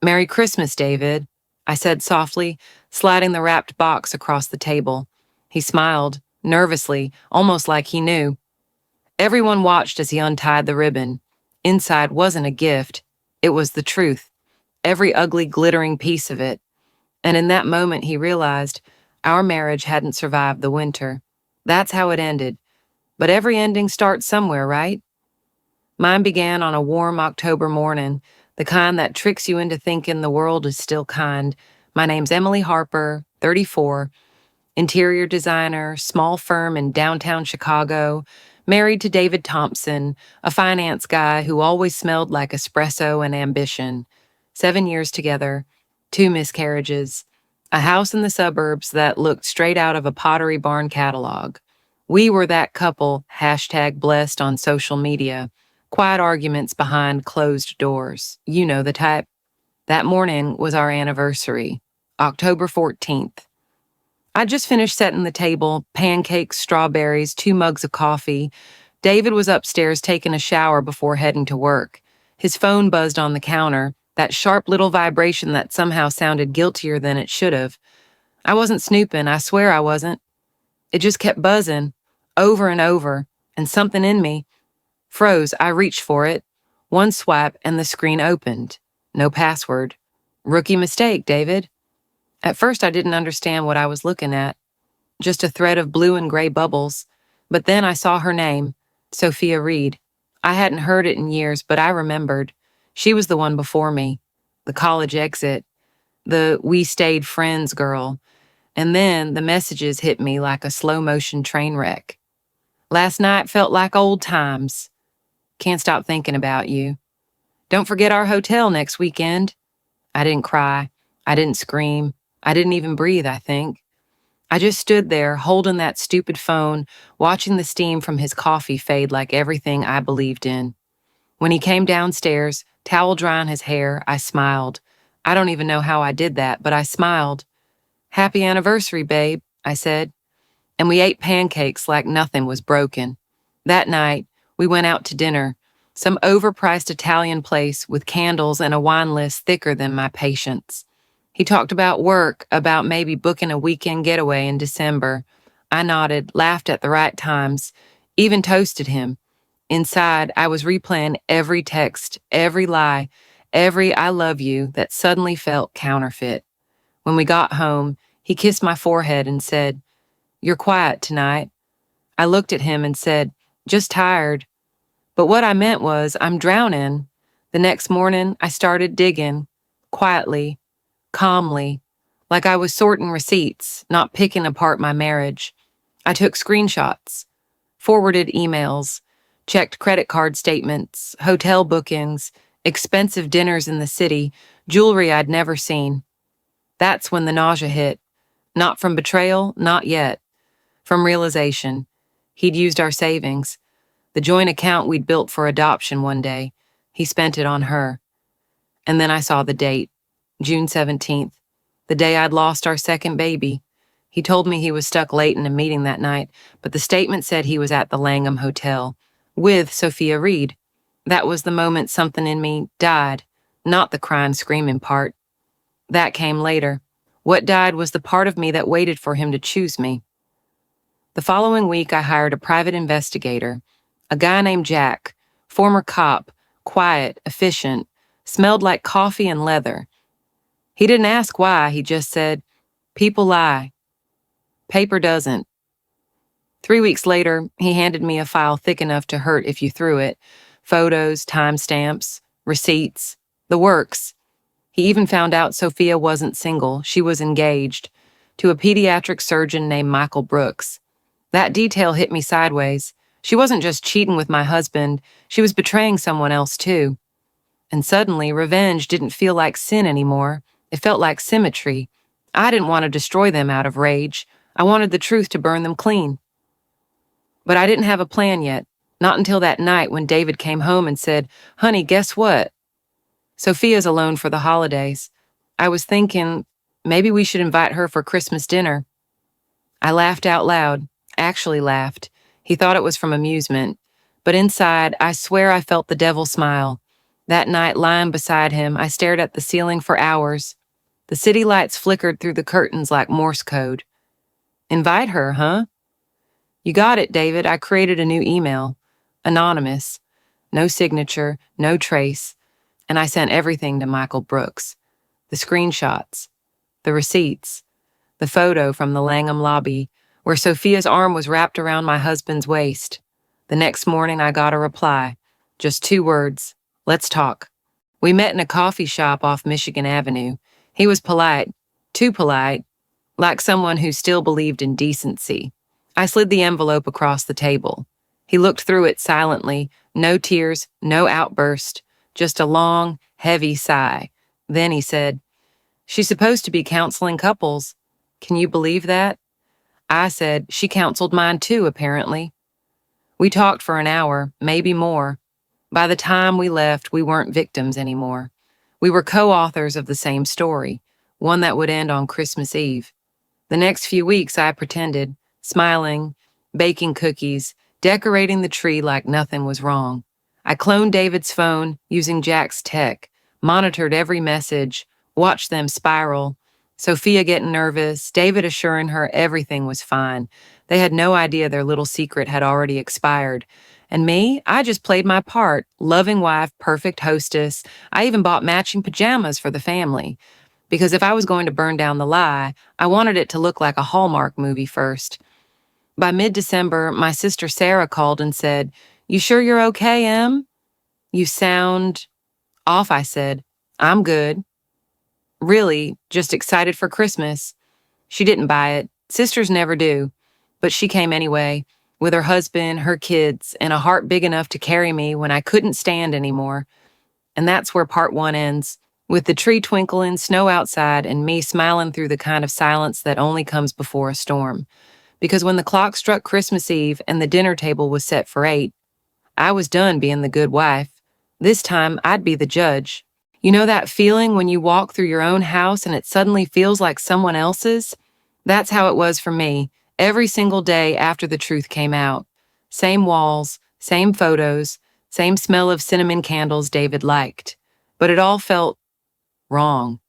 "Merry Christmas, David," I said softly, sliding the wrapped box across the table. He smiled, nervously, almost like he knew. Everyone watched as he untied the ribbon. Inside wasn't a gift, it was the truth, every ugly, glittering piece of it. And in that moment, he realized our marriage hadn't survived the winter. That's how it ended. But every ending starts somewhere, right? Mine began on a warm October morning, the kind that tricks you into thinking the world is still kind. My name's Emily Harper, 34, interior designer, small firm in downtown Chicago, married to David Thompson, a finance guy who always smelled like espresso and ambition. 7 years together, 2 miscarriages, a house in the suburbs that looked straight out of a Pottery Barn catalog. We were that couple, #blessed on social media. Quiet arguments behind closed doors. You know the type. That morning was our anniversary, October 14th. I'd just finished setting the table, pancakes, strawberries, 2 mugs of coffee. David was upstairs taking a shower before heading to work. His phone buzzed on the counter, that sharp little vibration that somehow sounded guiltier than it should have. I wasn't snooping, I swear I wasn't. It just kept buzzing, over and over, and something in me froze. I reached for it. One swipe and the screen opened. No password. Rookie mistake, David. At first I didn't understand what I was looking at. Just a thread of blue and gray bubbles. But then I saw her name, Sophia Reed. I hadn't heard it in years, but I remembered. She was the one before me. The college exit. The "we stayed friends" girl. And then the messages hit me like a slow-motion train wreck. Last night felt like old times. Can't stop thinking about you. Don't forget our hotel next weekend. I didn't cry. I didn't scream. I didn't even breathe, I think. I just stood there, holding that stupid phone, watching the steam from his coffee fade like everything I believed in. When he came downstairs, towel drying his hair, I smiled. I don't even know how I did that, but I smiled. "Happy anniversary, babe," I said. And we ate pancakes like nothing was broken. That night, we went out to dinner, some overpriced Italian place with candles and a wine list thicker than my patience. He talked about work, about maybe booking a weekend getaway in December. I nodded, laughed at the right times, even toasted him. Inside, I was replaying every text, every lie, every "I love you" that suddenly felt counterfeit. When we got home, he kissed my forehead and said, "You're quiet tonight." I looked at him and said, "Just tired." But what I meant was, I'm drowning. The next morning, I started digging, quietly, calmly, like I was sorting receipts, not picking apart my marriage. I took screenshots, forwarded emails, checked credit card statements, hotel bookings, expensive dinners in the city, jewelry I'd never seen. That's when the nausea hit. Not from betrayal, not yet. From realization. He'd used our savings, the joint account we'd built for adoption one day. He spent it on her. And then I saw the date, June 17th, the day I'd lost our second baby. He told me he was stuck late in a meeting that night, but the statement said he was at the Langham Hotel, with Sophia Reed. That was the moment something in me died, not the crying, screaming part. That came later. What died was the part of me that waited for him to choose me. The following week, I hired a private investigator, a guy named Jack, former cop, quiet, efficient, smelled like coffee and leather. He didn't ask why, he just said, "People lie. Paper doesn't." 3 weeks later, he handed me a file thick enough to hurt if you threw it. Photos, timestamps, receipts, the works. He even found out Sophia wasn't single, she was engaged, to a pediatric surgeon named Michael Brooks. That detail hit me sideways. She wasn't just cheating with my husband, she was betraying someone else too. And suddenly, revenge didn't feel like sin anymore. It felt like symmetry. I didn't want to destroy them out of rage. I wanted the truth to burn them clean. But I didn't have a plan yet, not until that night when David came home and said, "Honey, guess what? Sophia's alone for the holidays." I was thinking, maybe we should invite her for Christmas dinner. I laughed out loud, actually laughed. He thought it was from amusement. But inside, I swear I felt the devil smile. That night, lying beside him, I stared at the ceiling for hours. The city lights flickered through the curtains like Morse code. Invite her, huh? You got it, David. I created a new email. Anonymous. No signature, no trace. And I sent everything to Michael Brooks. The screenshots, the receipts, the photo from the Langham lobby, where Sophia's arm was wrapped around my husband's waist. The next morning, I got a reply. Just 2 words. Let's talk. We met in a coffee shop off Michigan Avenue. He was polite, too polite, like someone who still believed in decency. I slid the envelope across the table. He looked through it silently, no tears, no outburst, just a long, heavy sigh. Then he said, "She's supposed to be counseling couples. Can you believe that?" I said, "She counseled mine too, apparently." We talked for an hour, maybe more. By the time we left, we weren't victims anymore. We were co-authors of the same story, one that would end on Christmas Eve. The next few weeks, I pretended, smiling, baking cookies, decorating the tree like nothing was wrong. I cloned David's phone using Jack's tech, monitored every message, watched them spiral. Sophia getting nervous, David assuring her everything was fine. They had no idea their little secret had already expired. And me, I just played my part, loving wife, perfect hostess. I even bought matching pajamas for the family. Because if I was going to burn down the lie, I wanted it to look like a Hallmark movie first. By mid-December, my sister Sarah called and said, "You sure you're okay, Em? You sound off," I said. "I'm good. Really, just excited for Christmas." She didn't buy it. Sisters never do. But she came anyway, with her husband, her kids, and a heart big enough to carry me when I couldn't stand anymore. And that's where part 1 ends, with the tree twinkling, snow outside, and me smiling through the kind of silence that only comes before a storm. Because when the clock struck Christmas Eve and the dinner table was set for 8, I was done being the good wife. This time, I'd be the judge. You know that feeling when you walk through your own house and it suddenly feels like someone else's? That's how it was for me, every single day after the truth came out. Same walls, same photos, same smell of cinnamon candles David liked. But it all felt wrong.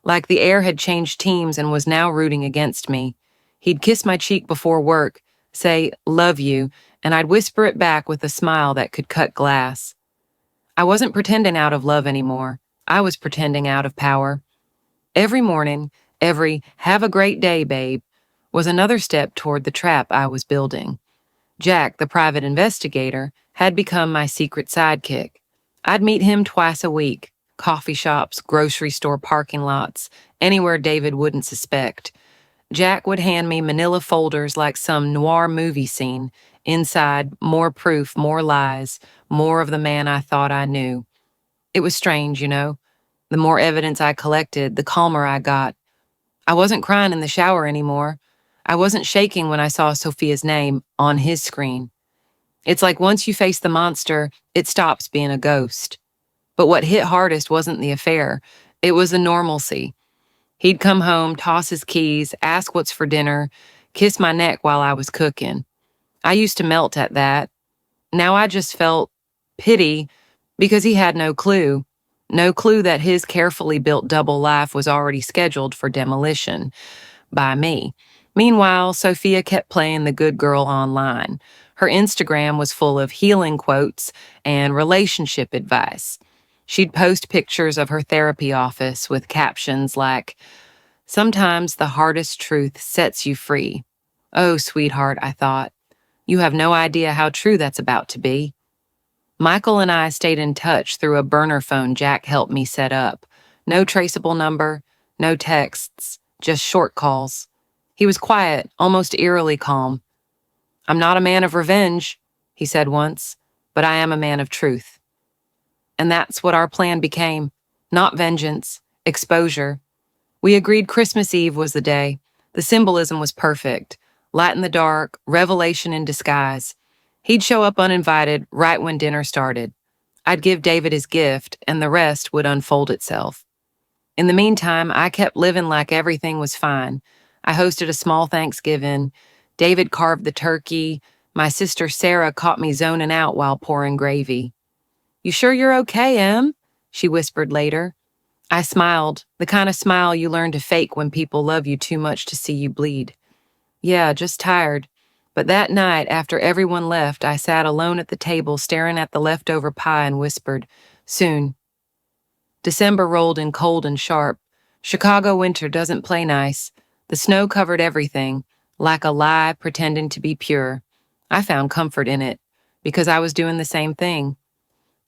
Like the air had changed teams and was now rooting against me. He'd kiss my cheek before work, say, "Love you," and I'd whisper it back with a smile that could cut glass. I wasn't pretending out of love anymore. I was pretending out of power. Every morning, every "have a great day, babe," was another step toward the trap I was building. Jack, the private investigator, had become my secret sidekick. I'd meet him twice a week, coffee shops, grocery store parking lots, anywhere David wouldn't suspect. Jack would hand me manila folders like some noir movie scene. Inside, more proof, more lies, more of the man I thought I knew. It was strange, you know. The more evidence I collected, the calmer I got. I wasn't crying in the shower anymore. I wasn't shaking when I saw Sophia's name on his screen. It's like once you face the monster, it stops being a ghost. But what hit hardest wasn't the affair. It was the normalcy. He'd come home, toss his keys, ask what's for dinner, kiss my neck while I was cooking. I used to melt at that. Now I just felt pity because he had no clue. No clue that his carefully built double life was already scheduled for demolition by me. Meanwhile, Sophia kept playing the good girl online. Her Instagram was full of healing quotes and relationship advice. She'd post pictures of her therapy office with captions like, "Sometimes the hardest truth sets you free." Oh, sweetheart, I thought. You have no idea how true that's about to be. Michael and I stayed in touch through a burner phone Jack helped me set up. No traceable number, no texts, just short calls. He was quiet, almost eerily calm. "I'm not a man of revenge," he said once, "but I am a man of truth." And that's what our plan became. Not vengeance, exposure. We agreed Christmas Eve was the day. The symbolism was perfect. Light in the dark, revelation in disguise. He'd show up uninvited right when dinner started. I'd give David his gift, and the rest would unfold itself. In the meantime, I kept living like everything was fine. I hosted a small Thanksgiving. David carved the turkey. My sister Sarah caught me zoning out while pouring gravy. You sure you're okay, Em? She whispered later. I smiled, the kind of smile you learn to fake when people love you too much to see you bleed. Yeah, just tired. But that night, after everyone left, I sat alone at the table staring at the leftover pie and whispered, Soon. December rolled in cold and sharp. Chicago winter doesn't play nice. The snow covered everything, like a lie pretending to be pure. I found comfort in it, because I was doing the same thing.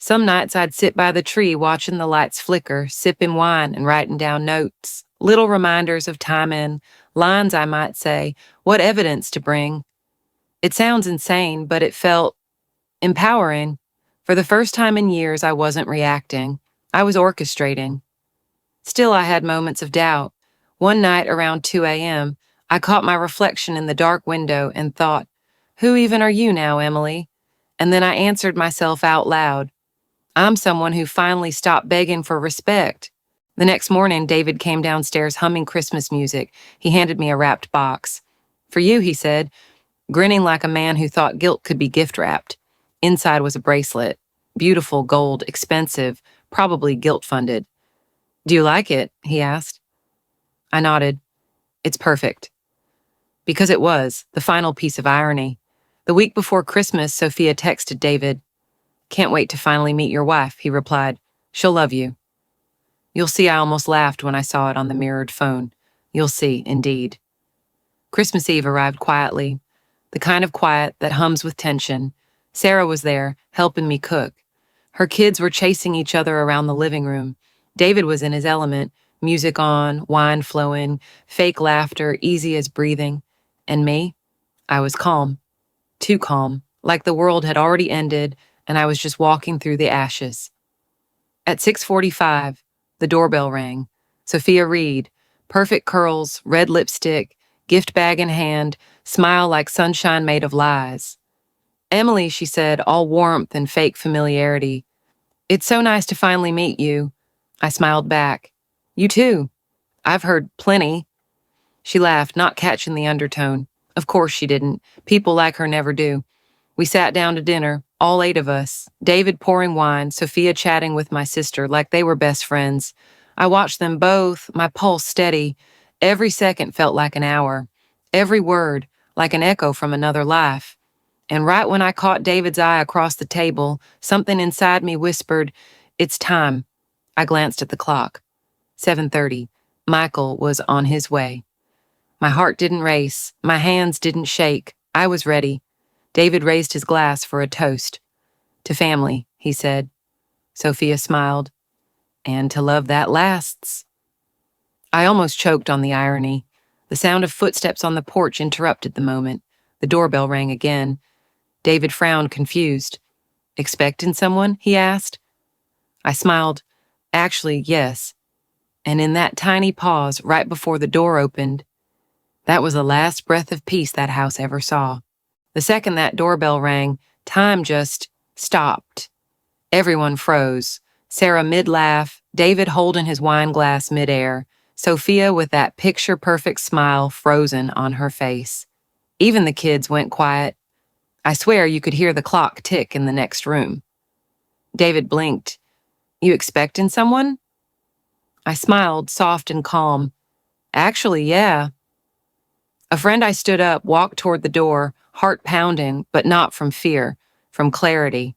Some nights I'd sit by the tree watching the lights flicker, sipping wine and writing down notes, little reminders of time in, lines I might say, what evidence to bring. It sounds insane, but it felt empowering. For the first time in years, I wasn't reacting. I was orchestrating. Still, I had moments of doubt. One night around 2 a.m., I caught my reflection in the dark window and thought, Who even are you now, Emily? And then I answered myself out loud. I'm someone who finally stopped begging for respect. The next morning, David came downstairs humming Christmas music. He handed me a wrapped box. For you, he said, grinning like a man who thought guilt could be gift-wrapped. Inside was a bracelet. Beautiful, gold, expensive, probably guilt-funded. Do you like it? He asked. I nodded. It's perfect. Because it was, the final piece of irony. The week before Christmas, Sophia texted David. Can't wait to finally meet your wife, he replied. She'll love you. You'll see I almost laughed when I saw it on the mirrored phone. You'll see, indeed. Christmas Eve arrived quietly, the kind of quiet that hums with tension. Sarah was there, helping me cook. Her kids were chasing each other around the living room. David was in his element, music on, wine flowing, fake laughter, easy as breathing. And me? I was calm. Too calm, like the world had already ended and I was just walking through the ashes. At 6:45, the doorbell rang. Sophia Reed, perfect curls, red lipstick, gift bag in hand, smile like sunshine made of lies. Emily, she said, all warmth and fake familiarity. It's so nice to finally meet you. I smiled back. You too. I've heard plenty. She laughed, not catching the undertone. Of course she didn't. People like her never do. We sat down to dinner, all 8 of us, David pouring wine, Sophia chatting with my sister like they were best friends. I watched them both, my pulse steady. Every second felt like an hour. Every word, like an echo from another life. And right when I caught David's eye across the table, something inside me whispered, It's time. I glanced at the clock. 7:30. Michael was on his way. My heart didn't race. My hands didn't shake. I was ready. David raised his glass for a toast. To family, he said. Sophia smiled. And to love that lasts. I almost choked on the irony. The sound of footsteps on the porch interrupted the moment. The doorbell rang again. David frowned, confused. Expecting someone? He asked. I smiled. Actually, yes. And in that tiny pause, right before the door opened, that was the last breath of peace that house ever saw. The second that doorbell rang, time just stopped. Everyone froze. Sarah mid-laugh, David holding his wine glass mid-air, Sophia with that picture-perfect smile frozen on her face. Even the kids went quiet. I swear you could hear the clock tick in the next room. David blinked. You expecting someone? I smiled, soft and calm. Actually, yeah. A friend I stood up, walked toward the door, heart pounding, but not from fear, from clarity.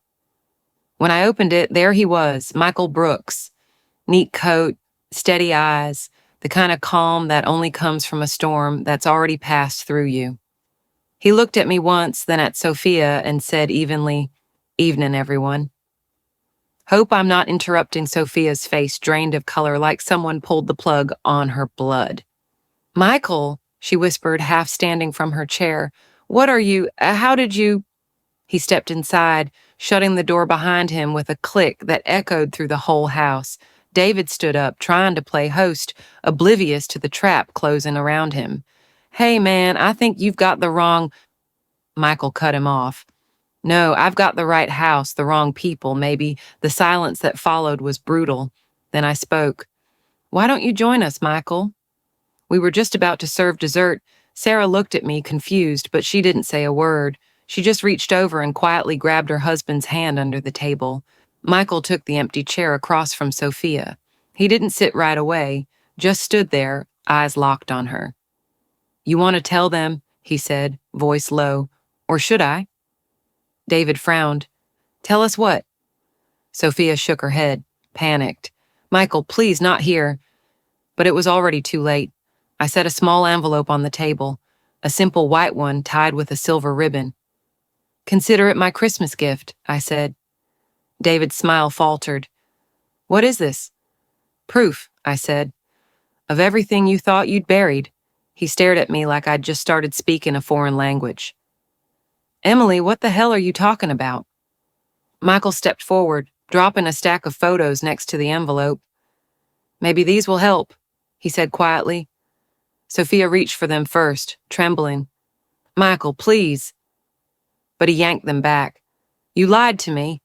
When I opened it, there he was, Michael Brooks. Neat coat, steady eyes, the kind of calm that only comes from a storm that's already passed through you. He looked at me once, then at Sophia, and said evenly, Evening, everyone. Hope I'm not interrupting Sophia's face drained of color like someone pulled the plug on her blood. Michael, she whispered, half standing from her chair. What are you, how did you? He stepped inside, shutting the door behind him with a click that echoed through the whole house. David stood up, trying to play host, oblivious to the trap closing around him. Hey, man, I think you've got the wrong... Michael cut him off. No, I've got the right house, the wrong people, maybe. The silence that followed was brutal. Then I spoke. Why don't you join us, Michael? We were just about to serve dessert. Sarah looked at me, confused, but she didn't say a word. She just reached over and quietly grabbed her husband's hand under the table. Michael took the empty chair across from Sophia. He didn't sit right away, just stood there, eyes locked on her. "You want to tell them," he said, voice low. "Or should I?" David frowned. "Tell us what?" Sophia shook her head, panicked. "Michael, please, not here." But it was already too late. I set a small envelope on the table, a simple white one tied with a silver ribbon. "Consider it my Christmas gift," I said. David's smile faltered. "What is this?" "Proof," I said, "of everything you thought you'd buried." He stared at me like I'd just started speaking a foreign language. "Emily, what the hell are you talking about?" Michael stepped forward, dropping a stack of photos next to the envelope. "Maybe these will help," he said quietly. Sophia reached for them first, trembling. "Michael, please." But he yanked them back. "You lied to me."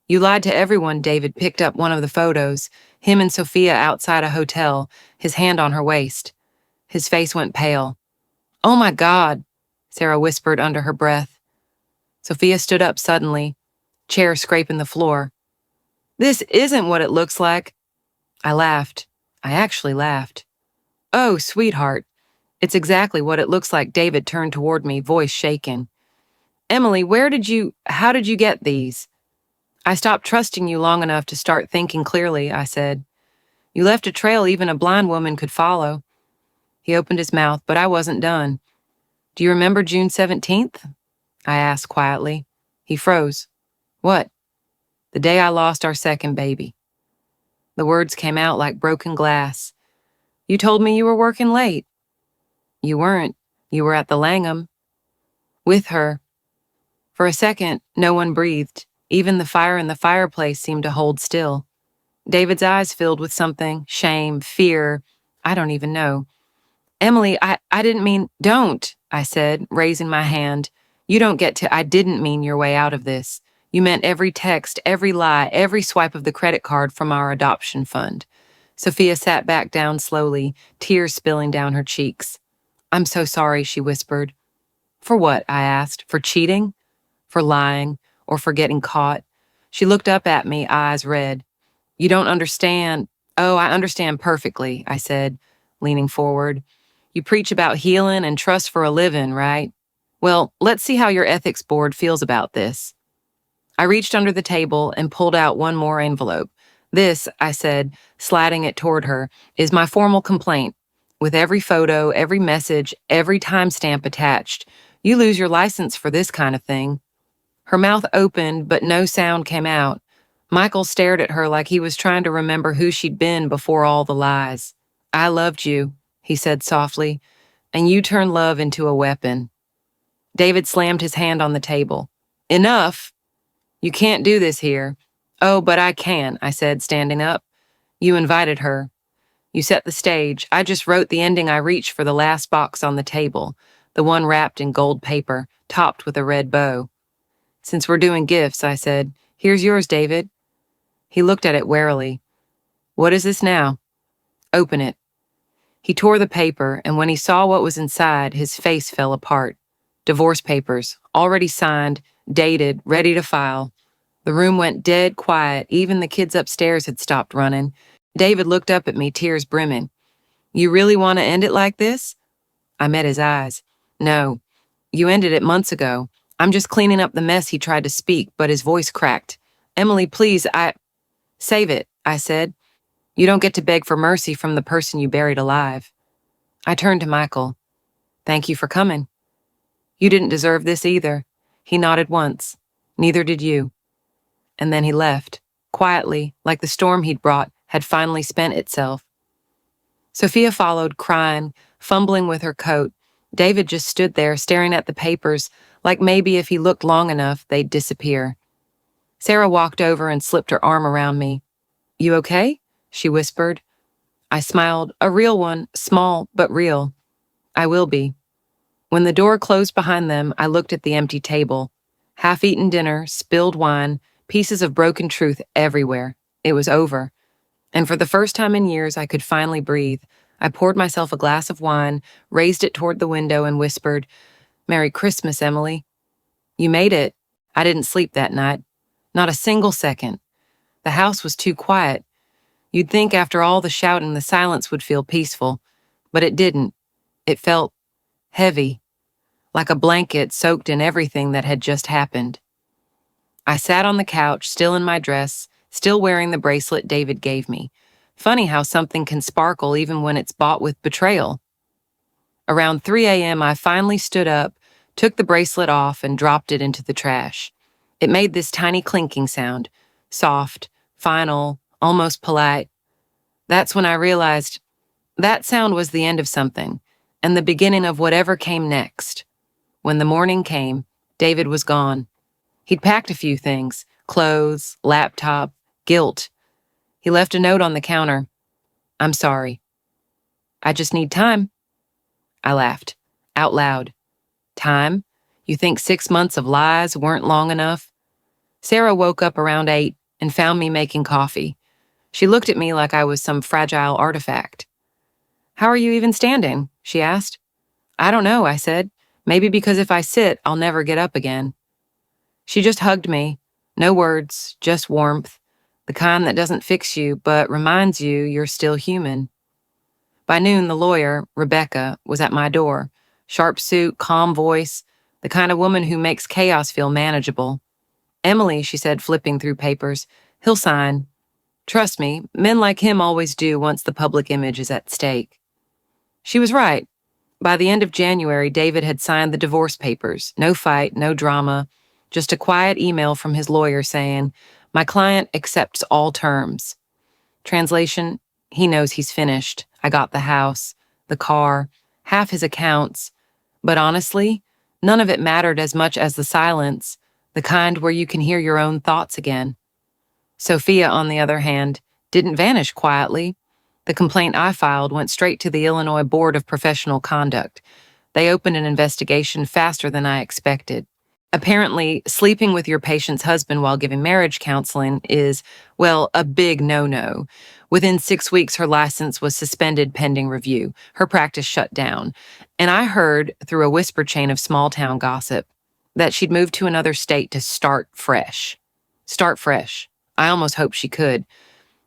"You lied to everyone." David picked up one of the photos, him and Sophia outside a hotel, his hand on her waist. His face went pale. "Oh my God," Sarah whispered under her breath. Sophia stood up suddenly, chair scraping the floor. "This isn't what it looks like." I laughed. I actually laughed. "Oh, sweetheart, it's exactly what it looks like." David turned toward me, voice shaken. "Emily, how did you get these?" "I stopped trusting you long enough to start thinking clearly," I said. "You left a trail even a blind woman could follow." He opened his mouth, but I wasn't done. "Do you remember June 17th? I asked quietly. He froze. "What?" "The day I lost our second baby." The words came out like broken glass. "You told me you were working late." "You weren't. You were at the Langham." "With her." For a second, no one breathed. Even the fire in the fireplace seemed to hold still. David's eyes filled with something, shame, fear, I don't even know. "Emily, I didn't mean—" "Don't," I said, raising my hand. "You don't get to—" "I didn't mean your way out of this. You meant every text, every lie, every swipe of the credit card from our adoption fund." Sophia sat back down slowly, tears spilling down her cheeks. "I'm so sorry," she whispered. "For what?" I asked. "For cheating? For lying? Or for getting caught?" She looked up at me, eyes red. "You don't understand." "Oh, I understand perfectly," I said, leaning forward. "You preach about healing and trust for a living, right? Well, let's see how your ethics board feels about this." I reached under the table and pulled out one more envelope. "This," I said, sliding it toward her, "is my formal complaint. With every photo, every message, every timestamp attached. You lose your license for this kind of thing." Her mouth opened, but no sound came out. Michael stared at her like he was trying to remember who she'd been before all the lies. "I loved you," he said softly, "and you turned love into a weapon." David slammed his hand on the table. "Enough! You can't do this here." "Oh, but I can," I said, standing up. "You invited her. You set the stage. I just wrote the ending." I reached for the last box on the table, the one wrapped in gold paper, topped with a red bow. "Since we're doing gifts," I said, "here's yours, David." He looked at it warily. "What is this now?" "Open it." He tore the paper, and when he saw what was inside, his face fell apart. Divorce papers, already signed, dated, ready to file. The room went dead quiet. Even the kids upstairs had stopped running. David looked up at me, tears brimming. "You really want to end it like this?" I met his eyes. "No. You ended it months ago. I'm just cleaning up the mess." He tried to speak, but his voice cracked. "Emily, please, Save it," I said. "You don't get to beg for mercy from the person you buried alive." I turned to Michael. "Thank you for coming." "You didn't deserve this either." He nodded once. "Neither did you." And then he left, quietly, like the storm he'd brought had finally spent itself. Sophia followed, crying, fumbling with her coat. David just stood there, staring at the papers, like maybe if he looked long enough, they'd disappear. Sarah walked over and slipped her arm around me. "You okay?" she whispered. I smiled, a real one, small but real. "I will be." When the door closed behind them, I looked at the empty table. Half-eaten dinner, spilled wine, pieces of broken truth everywhere. It was over. And for the first time in years, I could finally breathe. I poured myself a glass of wine, raised it toward the window, and whispered, "Merry Christmas, Emily." "You made it." I didn't sleep that night. Not a single second. The house was too quiet. You'd think after all the shouting, the silence would feel peaceful, but it didn't. It felt heavy, like a blanket soaked in everything that had just happened. I sat on the couch, still in my dress, still wearing the bracelet David gave me. Funny how something can sparkle even when it's bought with betrayal. Around 3 a.m., I finally stood up, took the bracelet off, and dropped it into the trash. It made this tiny clinking sound, soft, final, almost polite. That's when I realized that sound was the end of something, and the beginning of whatever came next. When the morning came, David was gone. He'd packed a few things, clothes, laptop, guilt. He left a note on the counter. "I'm sorry. I just need time." I laughed, out loud. Time? You think 6 months of lies weren't long enough? Sarah woke up around 8 and found me making coffee. She looked at me like I was some fragile artifact. "How are you even standing?" she asked. "I don't know," I said. "Maybe because if I sit, I'll never get up again." She just hugged me. No words, just warmth. The kind that doesn't fix you, but reminds you you're still human. By noon, the lawyer, Rebecca, was at my door. Sharp suit, calm voice, the kind of woman who makes chaos feel manageable. "Emily," she said, flipping through papers, "he'll sign. Trust me, men like him always do once the public image is at stake." She was right. By the end of January, David had signed the divorce papers. No fight, no drama, just a quiet email from his lawyer saying, "My client accepts all terms." Translation, he knows he's finished. I got the house, the car, half his accounts. But honestly, none of it mattered as much as the silence, the kind where you can hear your own thoughts again. Sophia, on the other hand, didn't vanish quietly. The complaint I filed went straight to the Illinois Board of Professional Conduct. They opened an investigation faster than I expected. Apparently, sleeping with your patient's husband while giving marriage counseling is, well, a big no-no. Within 6 weeks, her license was suspended pending review. Her practice shut down. And I heard, through a whisper chain of small-town gossip, that she'd moved to another state to start fresh. Start fresh. I almost hoped she could,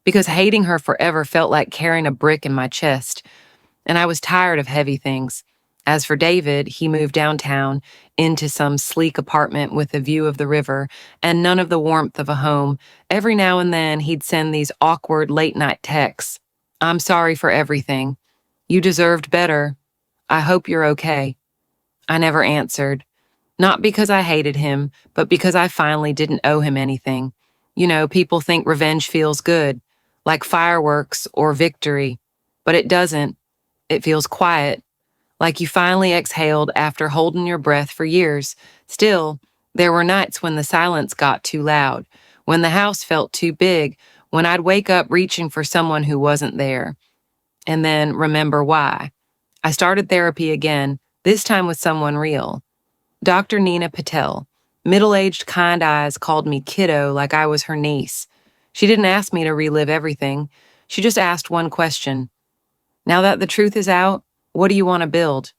because hating her forever felt like carrying a brick in my chest, and I was tired of heavy things. As for David, he moved downtown into some sleek apartment with a view of the river and none of the warmth of a home. Every now and then, he'd send these awkward late-night texts. "I'm sorry for everything. You deserved better. I hope you're okay." I never answered. Not because I hated him, but because I finally didn't owe him anything. You know, people think revenge feels good, like fireworks or victory, but it doesn't. It feels quiet, like you finally exhaled after holding your breath for years. Still, there were nights when the silence got too loud, when the house felt too big, when I'd wake up reaching for someone who wasn't there, and then remember why. I started therapy again, this time with someone real. Dr. Nina Patel. Middle-aged, kind eyes called me kiddo like I was her niece. She didn't ask me to relive everything. She just asked one question. "Now that the truth is out, what do you want to build?"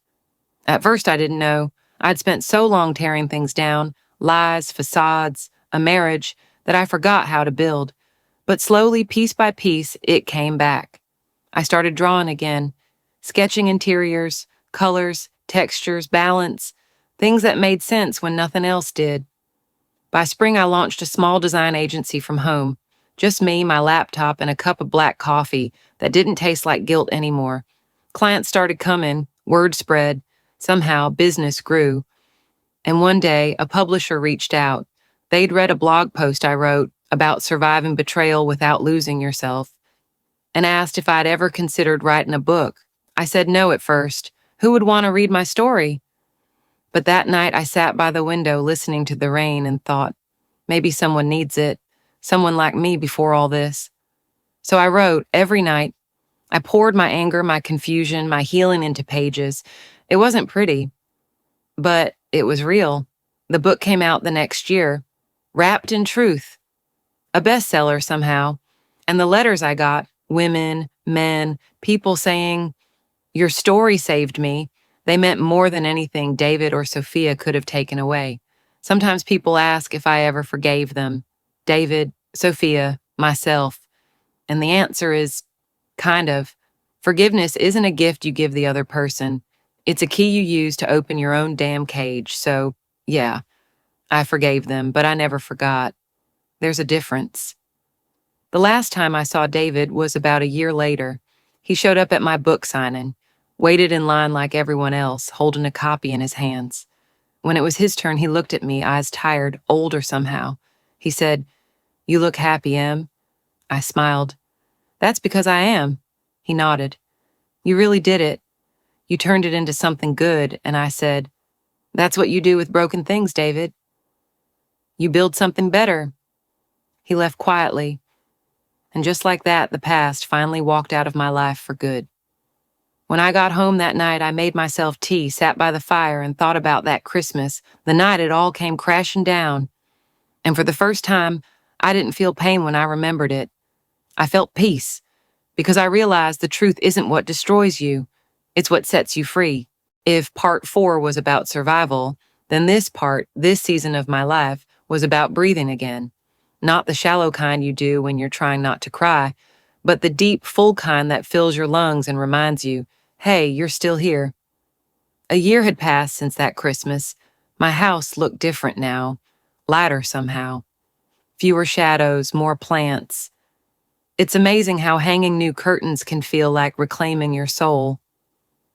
At first, I didn't know. I'd spent so long tearing things down, lies, facades, a marriage, that I forgot how to build. But slowly, piece by piece, it came back. I started drawing again, sketching interiors, colors, textures, balance, things that made sense when nothing else did. By spring, I launched a small design agency from home. Just me, my laptop, and a cup of black coffee that didn't taste like guilt anymore. Clients started coming, word spread. Somehow, business grew. And one day, a publisher reached out. They'd read a blog post I wrote about surviving betrayal without losing yourself, and asked if I'd ever considered writing a book. I said no at first. Who would want to read my story? But that night, I sat by the window listening to the rain and thought, maybe someone needs it, someone like me before all this. So I wrote every night. I poured my anger, my confusion, my healing into pages. It wasn't pretty, but it was real. The book came out the next year, wrapped in truth. A bestseller somehow. And the letters I got, women, men, people saying, "Your story saved me," they meant more than anything David or Sophia could have taken away. Sometimes people ask if I ever forgave them. David, Sophia, myself. And the answer is kind of. Forgiveness isn't a gift you give the other person. It's a key you use to open your own damn cage. So, yeah, I forgave them, but I never forgot. There's a difference. The last time I saw David was about a year later. He showed up at my book signing, waited in line like everyone else, holding a copy in his hands. When it was his turn, he looked at me, eyes tired, older somehow. He said, "You look happy, Em." I smiled. "That's because I am." He nodded. "You really did it. You turned it into something good." And I said, "That's what you do with broken things, David. You build something better." He left quietly. And just like that, the past finally walked out of my life for good. When I got home that night, I made myself tea, sat by the fire, and thought about that Christmas, the night it all came crashing down. And for the first time, I didn't feel pain when I remembered it. I felt peace, because I realized the truth isn't what destroys you, it's what sets you free. If part 4 was about survival, then this season of my life, was about breathing again. Not the shallow kind you do when you're trying not to cry, but the deep, full kind that fills your lungs and reminds you, hey, you're still here. A year had passed since that Christmas. My house looked different now, lighter somehow. Fewer shadows, more plants. It's amazing how hanging new curtains can feel like reclaiming your soul.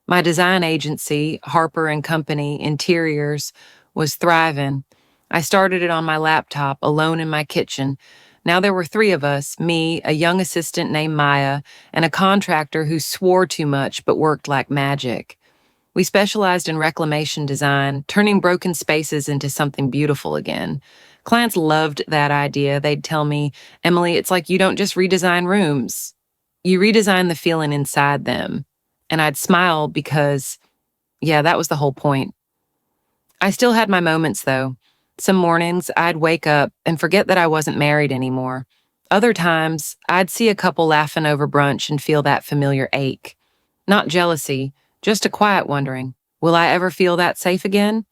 My design agency, Harper and Company Interiors, was thriving. I started it on my laptop, alone in my kitchen. Now there were 3 of us, me, a young assistant named Maya, and a contractor who swore too much but worked like magic. We specialized in reclamation design, turning broken spaces into something beautiful again. Clients loved that idea. They'd tell me, "Emily, it's like you don't just redesign rooms. You redesign the feeling inside them." And I'd smile because, yeah, that was the whole point. I still had my moments, though. Some mornings, I'd wake up and forget that I wasn't married anymore. Other times, I'd see a couple laughing over brunch and feel that familiar ache. Not jealousy, just a quiet wondering, will I ever feel that safe again?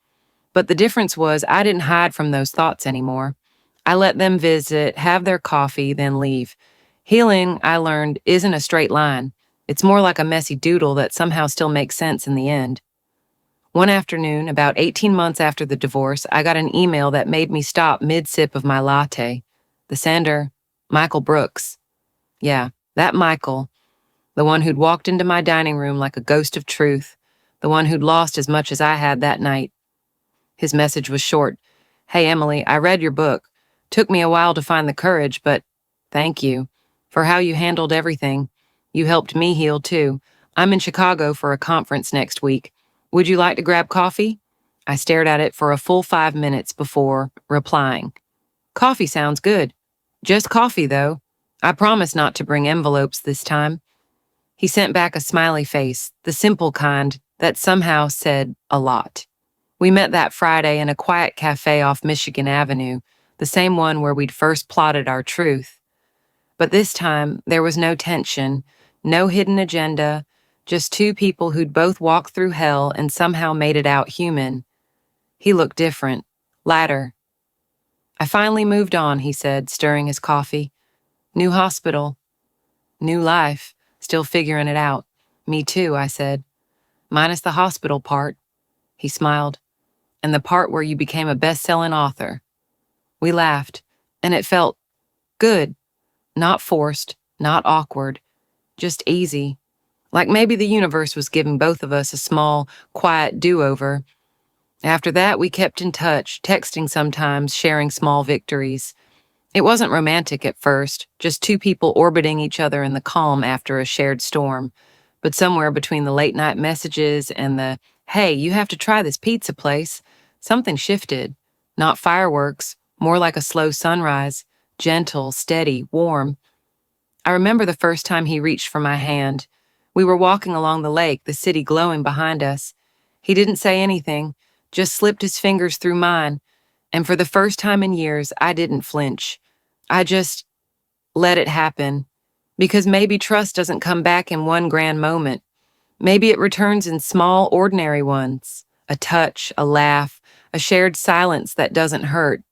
But the difference was I didn't hide from those thoughts anymore. I let them visit, have their coffee, then leave. Healing, I learned, isn't a straight line. It's more like a messy doodle that somehow still makes sense in the end. One afternoon, about 18 months after the divorce, I got an email that made me stop mid-sip of my latte. The sender, Michael Brooks. Yeah, that Michael. The one who'd walked into my dining room like a ghost of truth. The one who'd lost as much as I had that night. His message was short. "Hey, Emily, I read your book. Took me a while to find the courage, but thank you for how you handled everything. You helped me heal, too. I'm in Chicago for a conference next week. Would you like to grab coffee?" I stared at it for a full 5 minutes before replying. "Coffee sounds good. Just coffee, though. I promise not to bring envelopes this time." He sent back a smiley face, the simple kind that somehow said a lot. We met that Friday in a quiet cafe off Michigan Avenue, the same one where we'd first plotted our truth. But this time, there was no tension, no hidden agenda, just 2 people who'd both walked through hell and somehow made it out human. He looked different, lighter. "I finally moved on," he said, stirring his coffee. "New hospital. New life. Still figuring it out." "Me too," I said. "Minus the hospital part." He smiled. "And the part where you became a best-selling author." We laughed, and it felt good. Not forced, not awkward, just easy. Like maybe the universe was giving both of us a small, quiet do-over. After that, we kept in touch, texting sometimes, sharing small victories. It wasn't romantic at first, just 2 people orbiting each other in the calm after a shared storm. But somewhere between the late-night messages and the, "Hey, you have to try this pizza place," something shifted. Not fireworks, more like a slow sunrise, gentle, steady, warm. I remember the first time he reached for my hand. We were walking along the lake, the city glowing behind us. He didn't say anything, just slipped his fingers through mine, and for the first time in years, I didn't flinch. I just let it happen, because maybe trust doesn't come back in one grand moment. Maybe it returns in small, ordinary ones. A touch, a laugh, a shared silence that doesn't hurt.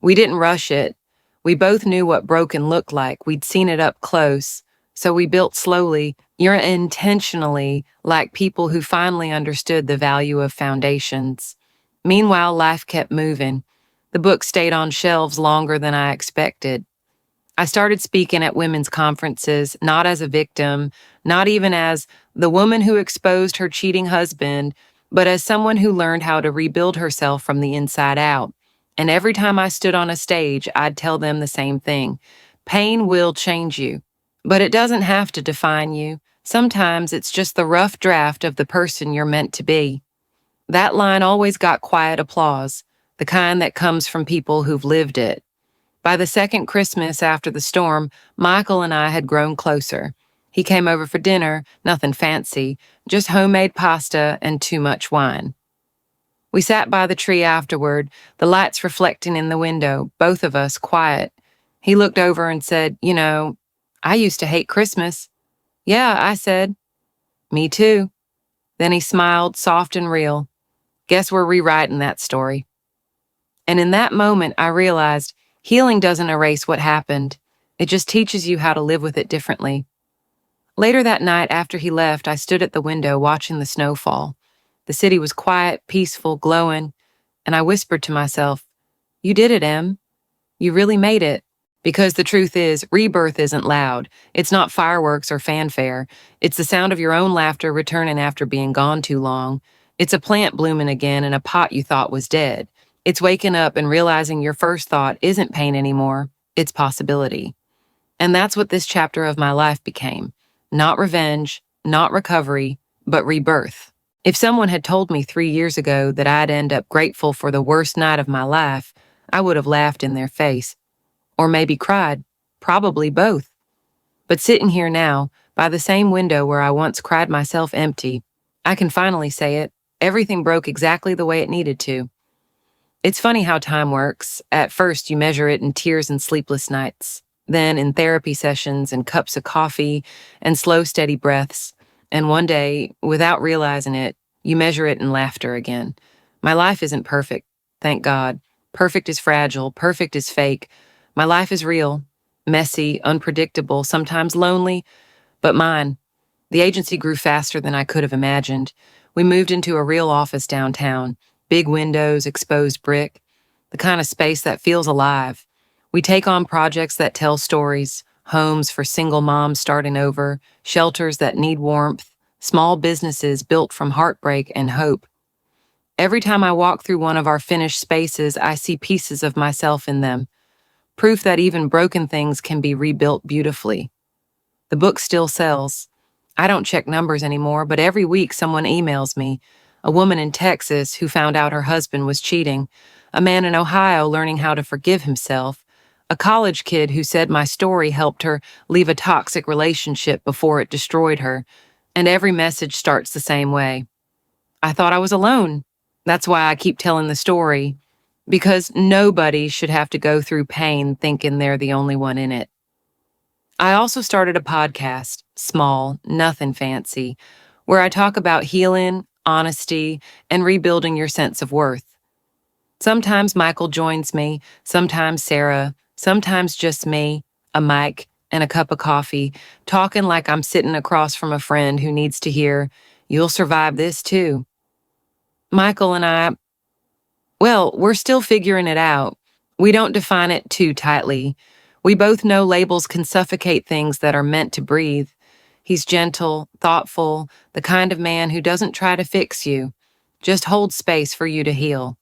We didn't rush it. We both knew what broken looked like. We'd seen it up close. So we built slowly, you're intentionally, like people who finally understood the value of foundations. Meanwhile, life kept moving. The book stayed on shelves longer than I expected. I started speaking at women's conferences, not as a victim, not even as the woman who exposed her cheating husband, but as someone who learned how to rebuild herself from the inside out. And every time I stood on a stage, I'd tell them the same thing. Pain will change you, but it doesn't have to define you. Sometimes it's just the rough draft of the person you're meant to be. That line always got quiet applause, the kind that comes from people who've lived it. By the second Christmas after the storm, Michael and I had grown closer. He came over for dinner, nothing fancy, just homemade pasta and too much wine. We sat by the tree afterward, the lights reflecting in the window, both of us quiet. He looked over and said, I used to hate Christmas. Yeah, I said. Me too. Then he smiled, soft and real. Guess we're rewriting that story. And in that moment, I realized healing doesn't erase what happened. It just teaches you how to live with it differently. Later that night, after he left, I stood at the window watching the snow fall. The city was quiet, peaceful, glowing, and I whispered to myself, "You did it, Em. You really made it." Because the truth is, rebirth isn't loud. It's not fireworks or fanfare. It's the sound of your own laughter returning after being gone too long. It's a plant blooming again in a pot you thought was dead. It's waking up and realizing your first thought isn't pain anymore, it's possibility. And that's what this chapter of my life became. Not revenge, not recovery, but rebirth. If someone had told me 3 years ago that I'd end up grateful for the worst night of my life, I would have laughed in their face. Or maybe cried. Probably both. But sitting here now, by the same window where I once cried myself empty, I can finally say it. Everything broke exactly the way it needed to. It's funny how time works. At first, you measure it in tears and sleepless nights, then in therapy sessions and cups of coffee and slow, steady breaths. And one day, without realizing it, you measure it in laughter again. My life isn't perfect, thank God. Perfect is fragile, perfect is fake. My life is real, messy, unpredictable, sometimes lonely, but mine. The agency grew faster than I could have imagined. We moved into a real office downtown. Big windows, exposed brick, the kind of space that feels alive. We take on projects that tell stories, homes for single moms starting over, shelters that need warmth, small businesses built from heartbreak and hope. Every time I walk through one of our finished spaces, I see pieces of myself in them, proof that even broken things can be rebuilt beautifully. The book still sells. I don't check numbers anymore, but every week someone emails me. A woman in Texas who found out her husband was cheating, a man in Ohio learning how to forgive himself, a college kid who said my story helped her leave a toxic relationship before it destroyed her, and every message starts the same way. I thought I was alone. That's why I keep telling the story, because nobody should have to go through pain thinking they're the only one in it. I also started a podcast, small, nothing fancy, where I talk about healing, honesty, and rebuilding your sense of worth. Sometimes Michael joins me, sometimes Sarah, sometimes just me, a mic, and a cup of coffee, talking like I'm sitting across from a friend who needs to hear, "You'll survive this too." Michael and I, we're still figuring it out. We don't define it too tightly. We both know labels can suffocate things that are meant to breathe. He's gentle, thoughtful, the kind of man who doesn't try to fix you, just holds space for you to heal.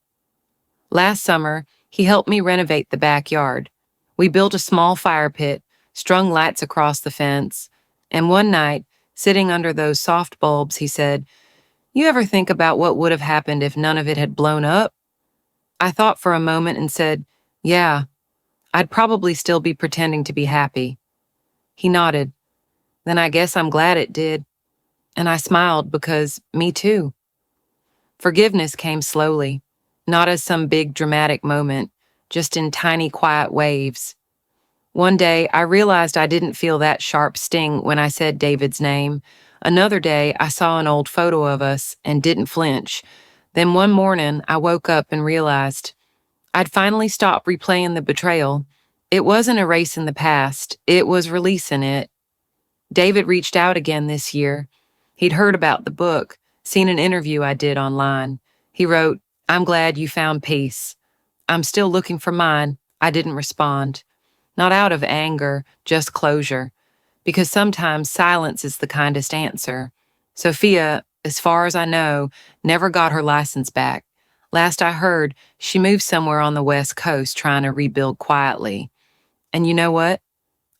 Last summer, he helped me renovate the backyard. We built a small fire pit, strung lights across the fence, and one night, sitting under those soft bulbs, he said, "You ever think about what would have happened if none of it had blown up?" I thought for a moment and said, "Yeah, I'd probably still be pretending to be happy." He nodded. "Then I guess I'm glad it did." And I smiled because me too. Forgiveness came slowly, not as some big dramatic moment, just in tiny quiet waves. One day, I realized I didn't feel that sharp sting when I said David's name. Another day, I saw an old photo of us and didn't flinch. Then one morning, I woke up and realized I'd finally stopped replaying the betrayal. It wasn't erasing the past, it was releasing it. David reached out again this year. He'd heard about the book, seen an interview I did online. He wrote, "I'm glad you found peace. I'm still looking for mine." I didn't respond. Not out of anger, just closure. Because sometimes silence is the kindest answer. Sophia, as far as I know, never got her license back. Last I heard, she moved somewhere on the West Coast trying to rebuild quietly. And you know what?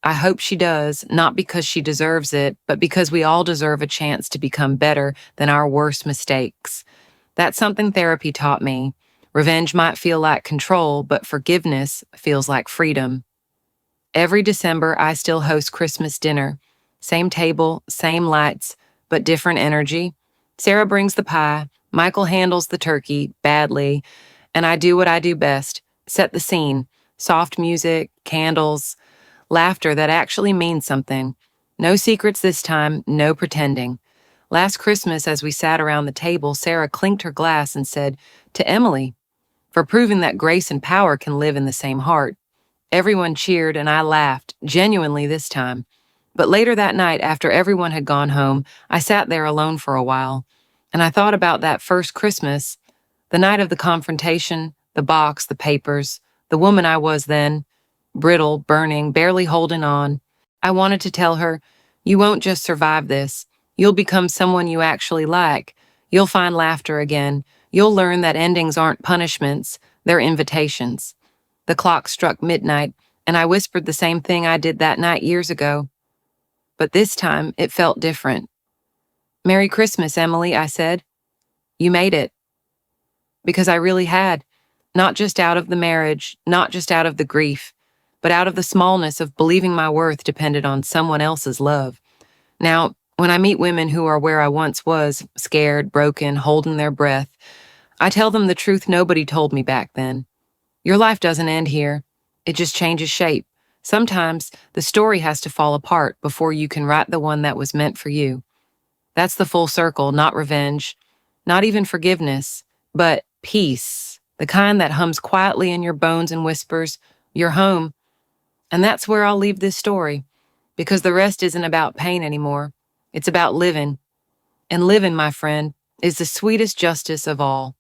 I hope she does, not because she deserves it, but because we all deserve a chance to become better than our worst mistakes. That's something therapy taught me. Revenge might feel like control, but forgiveness feels like freedom. Every December, I still host Christmas dinner. Same table, same lights, but different energy. Sarah brings the pie, Michael handles the turkey, badly, and I do what I do best, set the scene. Soft music, candles, laughter that actually means something. No secrets this time, no pretending. Last Christmas, as we sat around the table, Sarah clinked her glass and said, "To Emily, for proving that grace and power can live in the same heart." Everyone cheered and I laughed, genuinely this time. But later that night, after everyone had gone home, I sat there alone for a while. And I thought about that first Christmas, the night of the confrontation, the box, the papers, the woman I was then, brittle, burning, barely holding on. I wanted to tell her, "You won't just survive this. You'll become someone you actually like. You'll find laughter again. You'll learn that endings aren't punishments, they're invitations." The clock struck midnight, and I whispered the same thing I did that night years ago. But this time, it felt different. "Merry Christmas, Emily," I said. "You made it." Because I really had. Not just out of the marriage, not just out of the grief, but out of the smallness of believing my worth depended on someone else's love. Now, when I meet women who are where I once was, scared, broken, holding their breath, I tell them the truth nobody told me back then. Your life doesn't end here. It just changes shape. Sometimes the story has to fall apart before you can write the one that was meant for you. That's the full circle, not revenge, not even forgiveness, but peace, the kind that hums quietly in your bones and whispers, "You're home." And that's where I'll leave this story, because the rest isn't about pain anymore. It's about living. And living, my friend, is the sweetest justice of all.